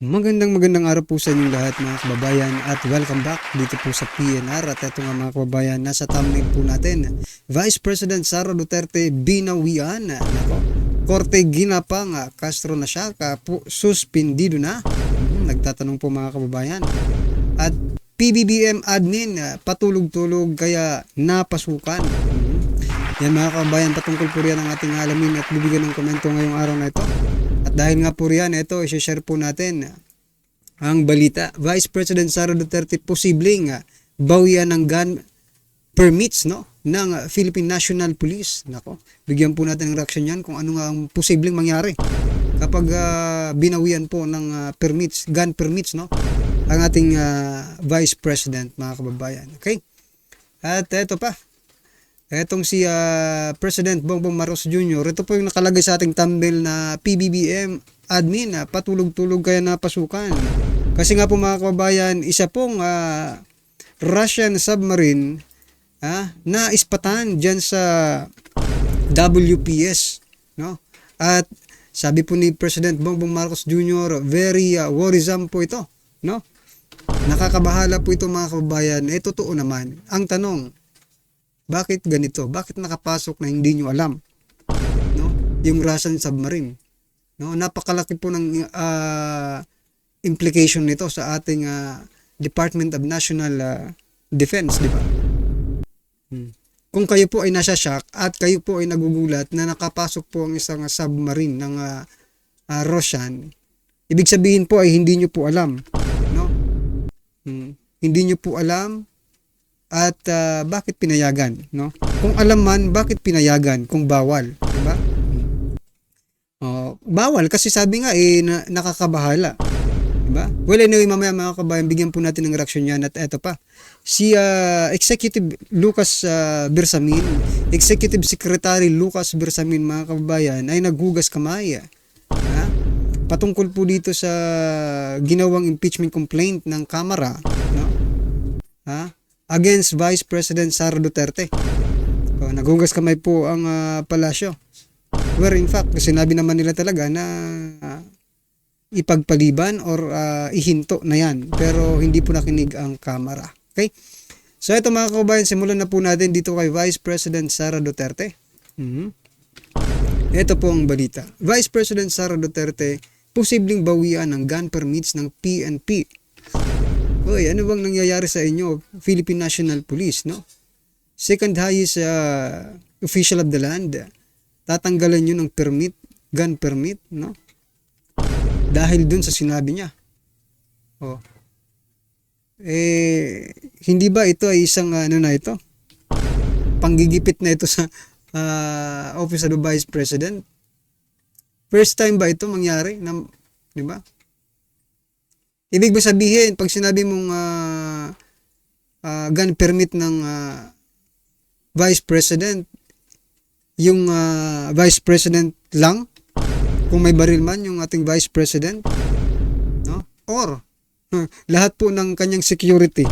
Magandang araw po sa inyong lahat mga kababayan at welcome back dito po sa PNR. At ito nga mga kababayan, nasa thumbnail po natin, Vice President Sara Duterte binawian. Nako, Korte ginapang Castro na siya, suspendido na. Nagtatanong po mga kababayan. At PBBM admin patulog-tulog kaya napasukan. Yan mga kababayan, patungkol po riyan ang ating alamin at bibigyan ng komento ngayong araw na ito. At dahil nga po riyan, ito, i-share po natin ang balita. Vice President Sara Duterte posibleng bawian ng gun permits ng Philippine National Police. Nako, bigyan po natin ng reaksyon yan kung ano nga ang posibleng mangyari kapag binawian po ng gun permits ang ating Vice President mga kababayan. Okay? At ito pa. Etong si President Bongbong Marcos Jr., ito po yung nakalagay sa ating thumbnail na PBBM admin patulog-tulog kaya napasukan. Kasi nga po mga kababayan, isa pong Russian submarine na ispatan dyan sa WPS. No? At sabi po ni President Bongbong Marcos Jr., very worrisome po ito. No? Nakakabahala po ito mga kababayan. Totoo naman. Ang tanong, bakit ganito? Bakit nakapasok na hindi nyo alam? No? Yung Russian submarine. No? Napakalaki po ng implication nito sa ating Department of National Defense, di ba? Kung kayo po ay nasa shock at kayo po ay nagugulat na nakapasok po ang isang submarine ng Russian, ibig sabihin po ay hindi nyo po alam. No? Hindi nyo po alam. At bakit pinayagan, no? Kung alam man, bakit pinayagan kung bawal, di ba? Bawal kasi sabi nga nakakabahala, di ba? Well, anyway, mamaya mga kabayan, bigyan po natin ng reaksyon yan. At eto pa, si Executive Lucas Bersamin, Executive Secretary Lucas Bersamin mga kababayan ay naghugas kamay. Patungkol po dito sa ginawang impeachment complaint ng Kamara, no? Against Vice President Sara Duterte. Naghugas kamay po ang palasyo. Where in fact, sinabi naman nila talaga na ipagpaliban or ihinto na yan. Pero hindi po nakinig ang Kamara. Okay? So ito mga kababayan, simulan na po natin dito kay Vice President Sara Duterte. Ito po ang balita. Vice President Sara Duterte posibleng bawian ng gun permits ng PNP. Hoy, ano bang nangyayari sa inyo, Philippine National Police, no? Second highest official of the land, tatanggalan nyo ng permit, gun permit, no? Dahil dun sa sinabi niya. Hindi ba ito ay isang ito? Panggigipit na ito sa Office of the Vice President? First time ba ito mangyari? Di ba? Ibig ba sabihin, pag sinabi mong gun permit ng Vice President, yung Vice President lang, kung may baril man yung ating Vice President, no? Or lahat po ng kanyang security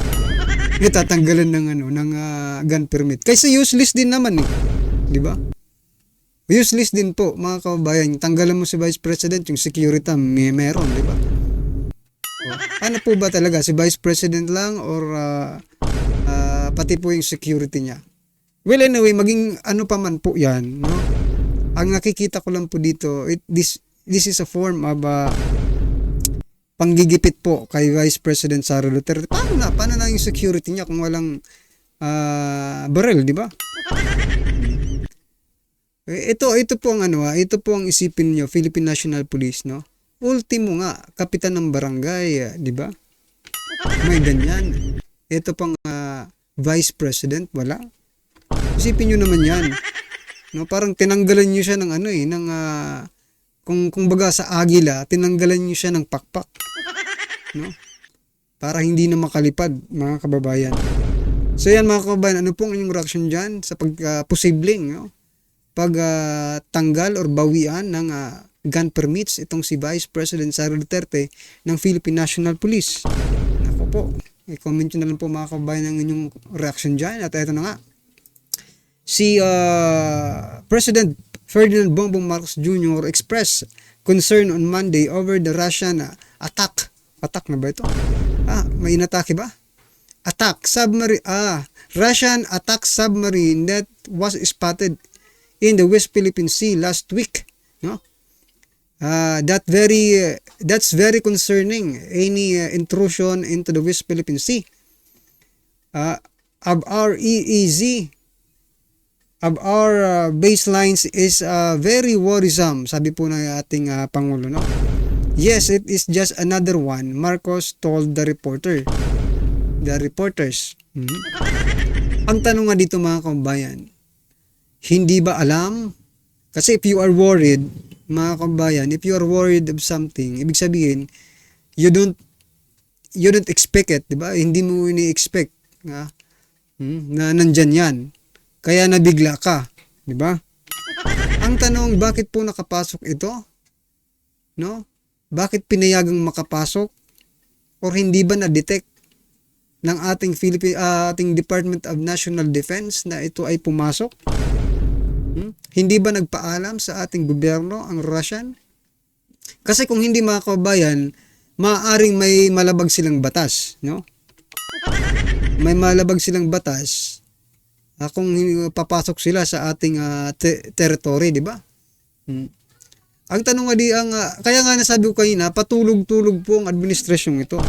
tatanggalan ng gun permit. Kasi useless din naman di ba? Useless din po mga kababayan. Tanggalan mo si Vice President, yung security meron, di ba? Ano po ba talaga? Si Vice President lang or pati po yung security niya? Well, anyway, maging ano pa man po yan, no? Ang nakikita ko lang po dito, this is a form of panggigipit po kay Vice President Sara Duterte. Paano na yung security niya kung walang barrel, di ba? Ito po ang ito po ang isipin niyo, Philippine National Police, no? Ultimo nga, kapitan ng barangay, di ba? May ganyan. Ito pang Vice President, wala. Isipin nyo naman yan. No, parang tinanggalan nyo siya ng kung baga sa agila, tinanggalan nyo siya ng pakpak. No? Para hindi na makalipad, mga kababayan. So yan mga kababayan, ano pong inyong reaction dyan sa posibleng tanggal or bawian ng gun permits itong si Vice President Sara Duterte ng Philippine National Police? Ako po, i-comment nyo na lang po mga kababayan ang inyong reaction dyan. At ito na nga, si President Ferdinand Bongbong Marcos Jr. expressed concern on Monday over the Russian Attack na ba ito? May inatake ba? Russian attack submarine that was spotted in the West Philippine Sea last week. No? That's very concerning. Any intrusion into the West Philippine Sea of our EEZ, of our baselines is very worrisome, sabi po ng ating Pangulo. No? Yes, it is just another one, Marcos told the reporters. Ang tanong nga dito mga kababayan, hindi ba alam? Kasi if you are worried, mga kababayan, if you are worried of something, ibig sabihin, you don't expect it, di ba? Hindi mo ini-expect na nandyan yan. Kaya nabigla ka, di ba? Ang tanong, bakit po nakapasok ito? No? Bakit pinayagang makapasok? Or hindi ba na-detect ng ating ating Department of National Defense na ito ay pumasok? Hindi ba nagpaalam sa ating gobyerno ang Russian? Kasi kung hindi mga kababayan, maaaring may malabag silang batas, no? May malabag silang batas kung papasok sila sa ating territory, di ba? Ang tanong nga kaya nga nasabi ko kanina, patulog-tulog po ang administrasyong ito.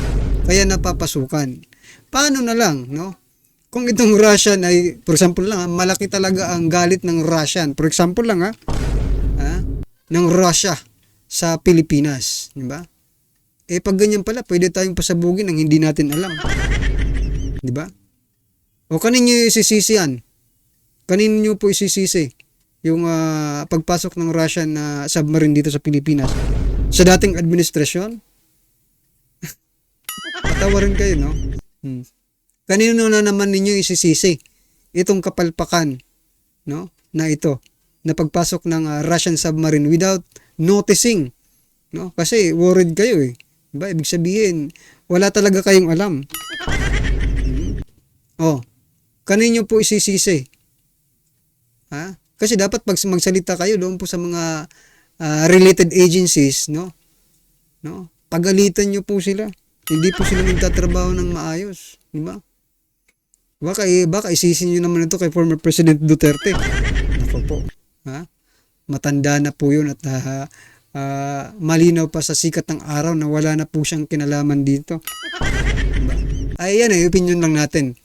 Kaya napapasukan. Paano na lang, no? Kung itong Russian ay, for example lang, malaki talaga ang galit ng Russian. For example lang, ng Russia sa Pilipinas, di ba? Pag ganyan pala, pwede tayong pasabugin ng hindi natin alam. Di ba? O kanino nyo isisisi yan? Kanino nyo po isisisi yung pagpasok ng Russian na submarine dito sa Pilipinas? Sa dating administrasyon? Patawarin kayo, no? Kanino na naman ninyo isisisi itong kapalpakan, no? Na ito, na pagpasok ng Russian submarine without noticing, no? Kasi worried kayo eh. Diba? Ibig sabihin, wala talaga kayong alam. Kanino po isisisi? Kasi dapat pag magsalita kayo doon po sa mga related agencies, no? Pagalitan nyo po sila. Hindi po sila nagtatrabaho ng maayos, di ba? Baka isisin nyo naman ito kay former President Duterte. Ako po. Matanda na po yun at malinaw pa sa sikat ng araw na wala na po siyang kinalaman dito. Diba? Yan opinion lang natin.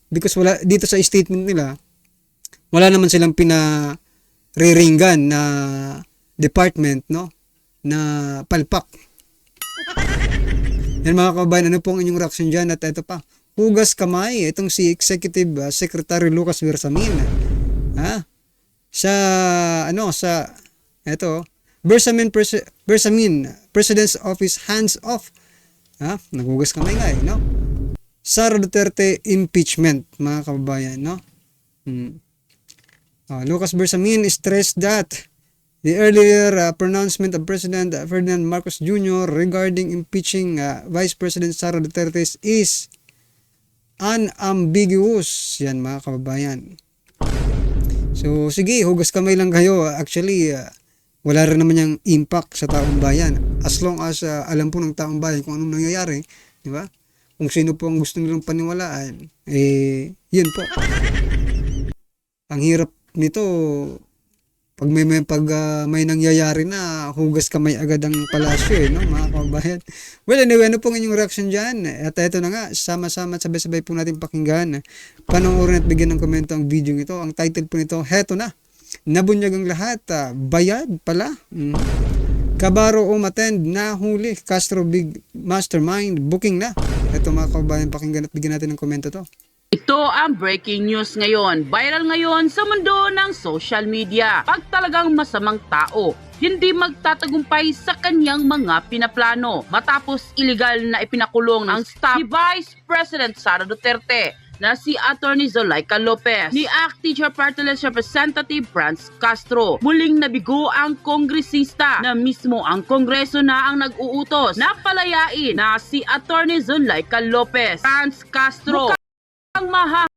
Because wala dito sa statement nila, wala naman silang pinariringgan na department, no? Na palpak. Yan mga kababayan, ano pong inyong reaction dyan? At ito pa, hugas kamay, itong si Executive Secretary Lucas Bersamin. Bersamin, President's Office, hands off. Naghugas kamay nga no? Sara Duterte impeachment, mga kababayan, no? Lucas Bersamin stressed that the earlier pronouncement of President Ferdinand Marcos Jr. regarding impeaching Vice President Sara Duterte is unambiguous. Yan mga kababayan. So sige, hugas kamay lang kayo. Actually, wala rin naman yung impact sa taong bayan. As long as alam po ng taong bayan kung anong nangyayari, di ba? Kung sino po ang gusto nilang paniwalaan, yun po. Ang hirap nito, pag may nangyayari na, hugas kamay agad ang palasyo, no, mga kababayan. Well, anyway, ano pong inyong reaction dyan? At ito na nga, sama-sama at sabay-sabay po natin pakinggan. Panoorin at bigyan ng komento ang video ito. Ang title po nito, heto na. Nabunyag ang lahat. Bayad pala. Kabaro umattend, nahuli. Castro big mastermind, booking na. Ito mga kababayan, pakinggan at bigyan natin ng komento to. Ito ang breaking news ngayon. Viral ngayon sa mundo ng social media. Pag talagang masamang tao, hindi magtatagumpay sa kanyang mga pinaplano. Matapos iligal na ipinakulong ng staff ni Vice President Sara Duterte na si Attorney Zulaika Lopez, ni ACT Teacher Party List Representative Franz Castro. Muling nabigo ang kongresista na mismo ang kongreso na ang nag-uutos na palayain na si Attorney Zulaika Lopez. Franz Castro ang mahaharap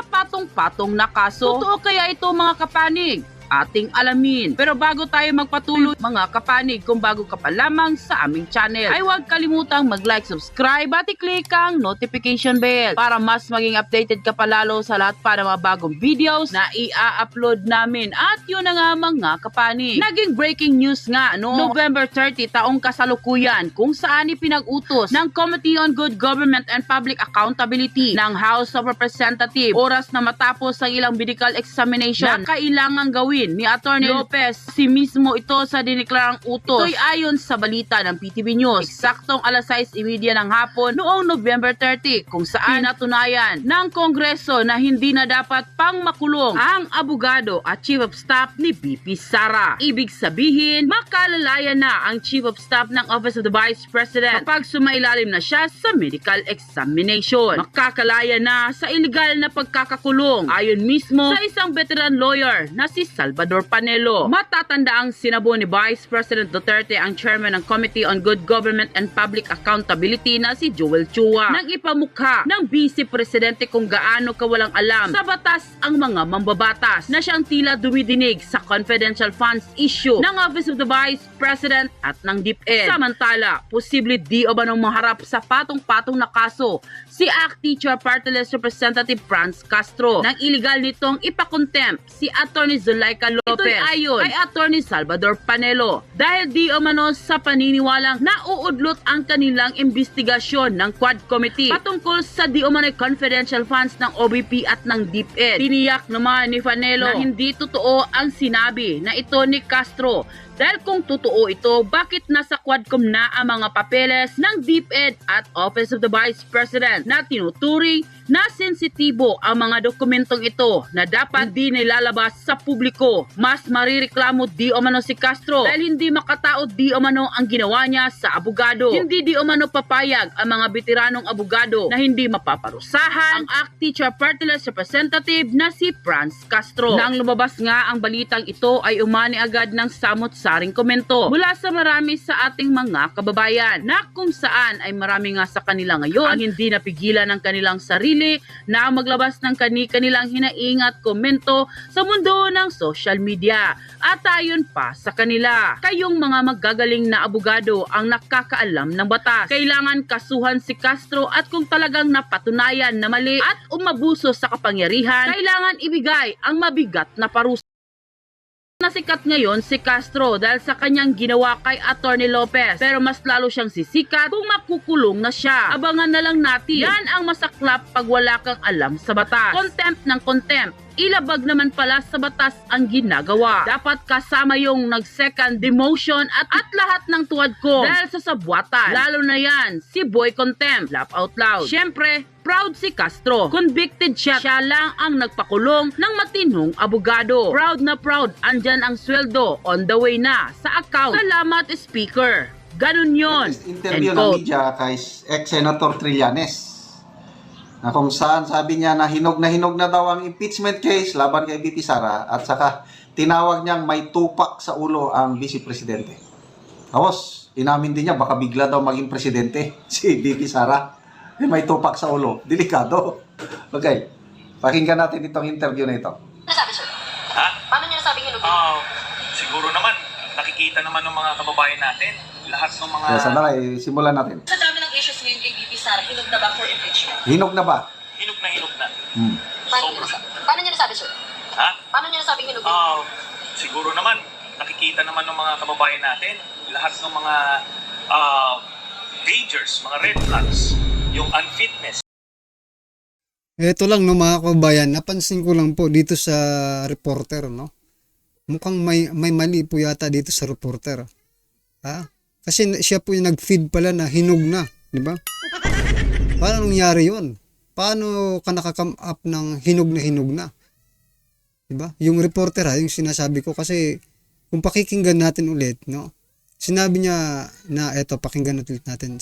sa patong-patong na kaso. Totoo kaya ito mga kapanig? ating alamin. Pero bago tayo magpatuloy mga kapanig, kung bago ka pa lamang sa aming channel, ay huwag kalimutang mag-like, subscribe at i-click ang notification bell para mas maging updated ka palalo sa lahat pa ng mga bagong videos na i-upload namin. At yun na nga mga kapanig, naging breaking news nga no November 30 taong kasalukuyan kung saan ipinag-utos ng Committee on Good Government and Public Accountability ng House of Representatives oras na matapos ang ilang medical examination na kailangan gawin ni Atty. Lopez. Si mismo ito sa diniklarang utos. Ito'y ayon sa balita ng PTV News. Eksaktong alas 6:30 ng hapon noong November 30 kung saan natunayan ng Kongreso na hindi na dapat pang makulong ang abogado at Chief of Staff ni VP Sara. Ibig sabihin, makalalayan na ang Chief of Staff ng Office of the Vice President kapag sumailalim na siya sa medical examination. Makakalaya na sa illegal na pagkakakulong ayon mismo sa isang veteran lawyer na si Salvador Panelo. Matatanda ang sinabo ni Vice President Duterte ang chairman ng Committee on Good Government and Public Accountability na si Joel Chua nang ipamukha ng Vice Presidente kung gaano kawalang alam sa batas ang mga mambabatas na siyang tila dumidinig sa confidential funds issue ng Office of the Vice President at ng DepEd. Samantala, posible di o ba nang maharap sa patong-patong na kaso si ACT Teacher Party List Representative Franz Castro nang illegal nitong ipakontempt si Atty. Zulaika Lopez. Ito'y ayon kay Atty. Salvador Panelo dahil di o mano sa paniniwalang nauudlot ang kanilang investigasyon ng Quad Committee patungkol sa di o mano'y confidential funds ng OBP at ng DepEd. Tiniyak naman ni Panelo na hindi totoo ang sinabi na ito ni Castro. Dahil kung totoo ito, bakit nasa Quadcom na ang mga papeles ng DepEd at Office of the Vice President na tinuturing na sensitibo ang mga dokumentong ito na dapat di nilalabas sa publiko? Mas marireklamo di o mano si Castro dahil hindi makataot di o mano ang ginawa niya sa abogado. Hindi di o mano papayag ang mga veteranong abogado na hindi mapaparusahan ang ACT Teacher Party List Representative na si Franz Castro. Nang lumabas nga ang balitang ito ay umani agad ng samot-saring komento mula sa marami sa ating mga kababayan na kung saan ay marami nga sa kanila ngayon ang hindi napigilan ng kanilang sarili na maglabas ng kanilang hinaing at komento sa mundo ng social media. At ayon pa sa kanila, kayong mga magagaling na abogado ang nakakaalam ng batas. Kailangan kasuhan si Castro at kung talagang napatunayan na mali at umabuso sa kapangyarihan, kailangan ibigay ang mabigat na parusa. Nasikat ngayon si Castro dahil sa kanyang ginawa kay Atty. Lopez, pero mas lalo siyang sisikat kung makukulong na siya. Abangan na lang natin. Yan ang masaklap pag wala kang alam sa batas. Contempt ng contempt. Ilabag naman pala sa batas ang ginagawa. Dapat kasama yung nag-second demotion at lahat ng tuwad ko dahil sa sabwatan. Lalo na yan, si Boy Contempt. Laugh out loud. Siyempre, proud si Castro. Convicted siya. Siya lang ang nagpakulong ng matinong abogado. Proud na proud. Andyan ang sweldo on the way na sa account. Salamat, Speaker. Ganun yon. Interview ng media kay ex-Senator Trillanes na kung saan sabi niya na hinog na daw ang impeachment case laban kay VP Sara at saka tinawag niyang may tupak sa ulo ang Vice Presidente. Tapos, inamin din niya baka bigla daw maging presidente si VP Sara. May tupak sa ulo. Delikado. Okay. Pakinggan natin itong interview na ito. Nasabi, sir? Ha? Paano niyo nasabing hinog? Siguro naman, nakikita naman ng mga kababayan natin, lahat ng mga... Sandali, simulan natin. Sa dami ng issues ngayon kay VP Sara, hinog na ba for impeachment? Hinog na ba? Hinog na. Paano niyo nasabi, sir? Ha? Paano niyo nasabing hinog? Siguro naman, nakikita naman ng mga kababayan natin, lahat ng mga dangers, mga red flags, yung unfitness. Ito lang no mga kababayan, napansin ko lang po dito sa reporter no. Mukhang may mali po yata dito sa reporter. Ha? Kasi siya po yung nag-feed pala na hinog na, di ba? Paano nangyari 'yon? Paano ka nakakam up ng hinog na? Di ba? Yung reporter yung sinasabi ko kasi kung pakikinggan natin ulit, no. Sinabi niya na eto pakinggan ulit natin.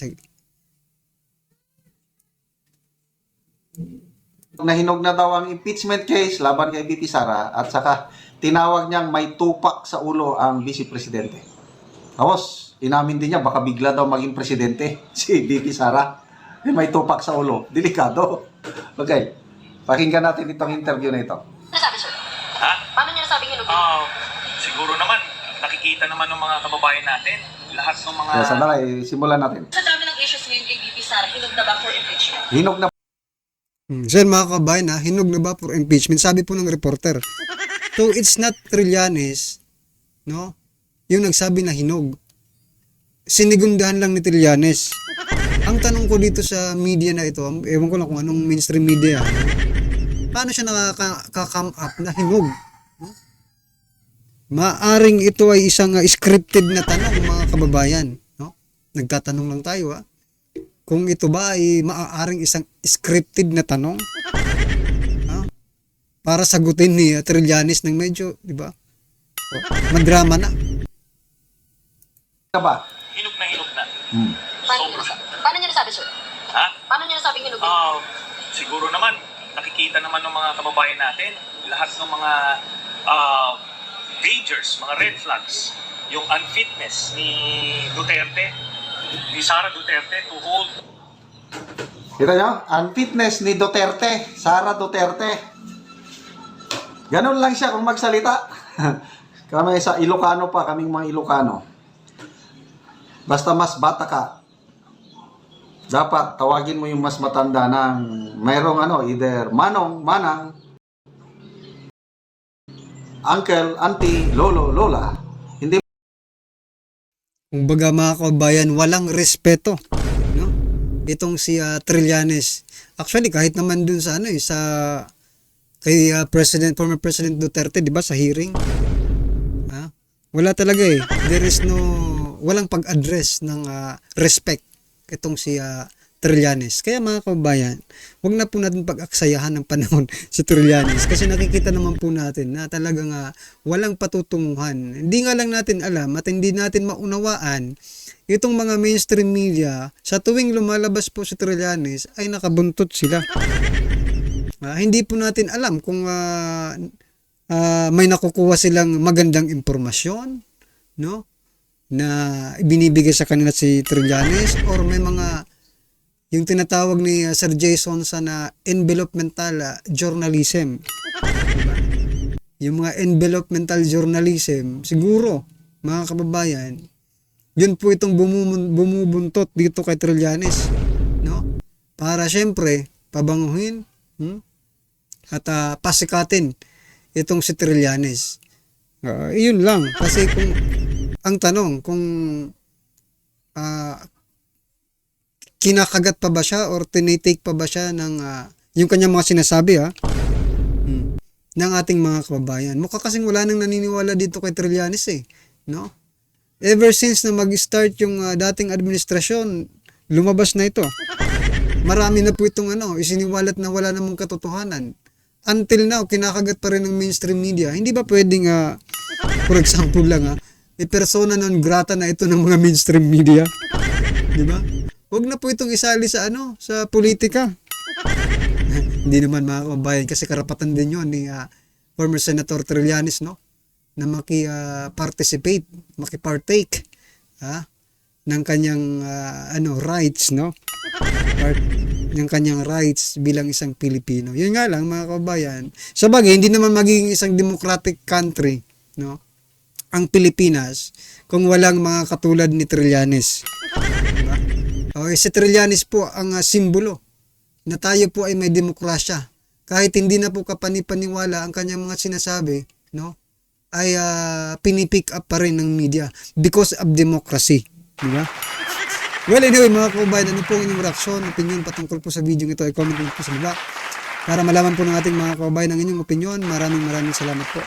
Nahinog na daw ang impeachment case laban kay VP Sara at saka tinawag niyang may tupak sa ulo ang Vice Presidente. Tapos, inamin din niya baka bigla daw maging presidente si VP Sara. May tupak sa ulo. Delikado. Okay. Pakinggan natin itong interview na ito. Nasabi, sir? Ha? Paano niyo nasabing hinog? nakikita naman ng mga kababayan natin, lahat ng mga... Kaya sandali, simulan natin. Sa dami ng issues ngayon kay VP Sara, hinog na ba for impeachment? Hinog na So yan mga kabayan ha, hinog na ba for impeachment? Sabi po ng reporter. So it's not Trillanes, no? Yung nagsabi na hinog. Sinigundahan lang ni Trillanes. Ang tanong ko dito sa media na ito, ewan ko lang kung anong mainstream media, paano siya nakaka-come up na hinog? No? Maaring ito ay isang scripted na tanong mga kababayan. No? Nagtatanong lang tayo ha. Kung ito ba ay maaaring isang scripted na tanong para sagutin ni Trillanes ng medyo, di ba? Madrama na. ba? Hinog na hinog na. Paano niyo nasabi, sir? Ha? Paano niyo nasabing hinog? Siguro naman, nakikita naman ng mga kababayan natin, lahat ng mga dangers, mga red flags, yung unfitness ni Duterte, ni Sara Duterte to hold. Kita nyo? Unfitness ni Duterte, Sara Duterte. Ganun lang siya kung magsalita. Kami sa Ilocano pa, kaming mga Ilocano. Basta mas bata ka, dapat tawagin mo yung mas matanda ng mayroong either manong, manang, uncle, auntie, lolo, lola. Hindi Kumbaga mga kababayan, walang respeto, no? Itong si Trillanes. Actually, kahit naman dun sa sa kay former President Duterte, 'di ba, sa hearing? Wala talaga eh. There is walang pag-address ng respect itong si Trillanes. Kaya mga kababayan, wag na po natin pag-aksayahan ng panahon si Trillanes kasi nakikita naman po natin na talagang walang patutunguhan. Hindi nga lang natin alam at hindi natin maunawaan itong mga mainstream media sa tuwing lumalabas po si Trillanes ay nakabuntot sila. Hindi po natin alam kung may nakukuha silang magandang impormasyon, no? Na ibinibigay sa kanila si Trillanes or may mga yung tinatawag ni Sir Jason sa envelopmental journalism. Diba? Yung mga envelopmental journalism, siguro, mga kababayan, yun po itong bumubuntot dito kay Trillanes, no? Para syempre, pabanguhin, at pasikatin itong si Trillanes. Yun lang. Kasi kung, ang tanong, kung kinakagat pa ba siya or tinitake pa ba siya ng yung kanyang mga sinasabi ng ating mga kababayan. Mukha kasing wala nang naniniwala dito kay Trillanes no? Ever since na mag-start yung dating administrasyon, lumabas na ito. Marami na po itong isiniwalat na wala namang katotohanan. Until now, kinakagat pa rin ng mainstream media. Hindi ba pwedeng, for example lang, persona non grata na ito ng mga mainstream media? Di ba? Huwag na po itong isali sa sa politika. Hindi naman mga kababayan kasi karapatan din yun ni former Senator Trillanes, no? Na maki-participate, maki-partake ng kanyang rights, no? Ng kanyang rights bilang isang Pilipino. Yun nga lang mga kababayan. Sa bagay, hindi naman magiging isang democratic country, no? Ang Pilipinas kung walang mga katulad ni Trillanes. Diba? Si Trillanes po ang simbolo na tayo po ay may demokrasya. Kahit hindi na po kapanipaniwala ang kanyang mga sinasabi, no? Ay pinipick up pa rin ng media because of democracy. Diba? Well, anyway, mga kababayan, ano po ang inyong reaksyon, opinion patungkol po sa video ito, ay comment po sa baba para malaman po ng ating mga kababayan ang inyong opinion. Maraming salamat po.